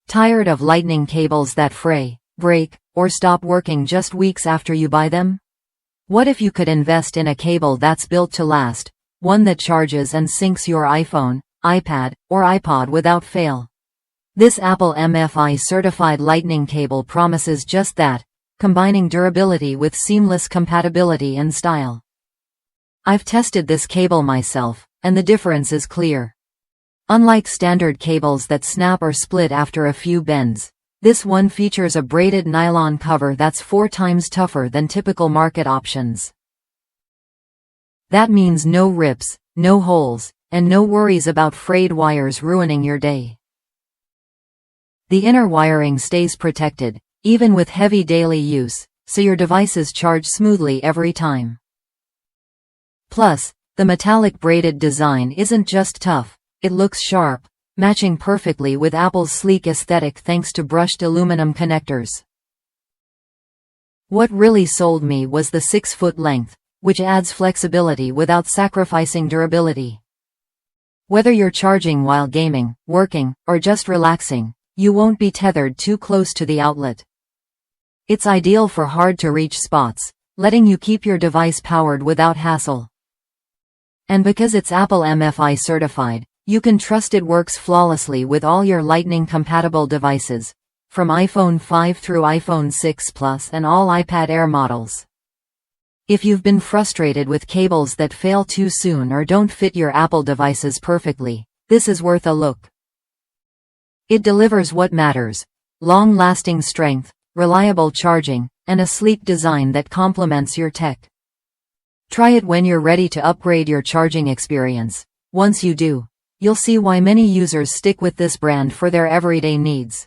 Tired of lightning cables that fray, break, or stop working just weeks after you buy them? What if you could invest in a cable that's built to last, one that charges and syncs your iPhone, iPad, or iPod without fail? This Apple MFi certified lightning cable promises just that, combining durability with seamless compatibility and style. I've tested this cable myself, and the difference is clear. Unlike standard cables that snap or split after a few bends, this one features a braided nylon cover that's 4 times tougher than typical market options. That means no rips, no holes, and no worries about frayed wires ruining your day. The inner wiring stays protected, even with heavy daily use, so your devices charge smoothly every time. Plus, the metallic braided design isn't just tough, it looks sharp, matching perfectly with Apple's sleek aesthetic thanks to brushed aluminum connectors. What really sold me was the 6-foot length, which adds flexibility without sacrificing durability. Whether you're charging while gaming, working, or just relaxing, you won't be tethered too close to the outlet. It's ideal for hard-to-reach spots, letting you keep your device powered without hassle. And because it's Apple MFi certified, you can trust it works flawlessly with all your Lightning-compatible devices, from iPhone 5 through iPhone 6 Plus and all iPad Air models. If you've been frustrated with cables that fail too soon or don't fit your Apple devices perfectly, this is worth a look. It delivers what matters: long-lasting strength, reliable charging, and a sleek design that complements your tech. Try it when you're ready to upgrade your charging experience. Once you do, you'll see why many users stick with this brand for their everyday needs.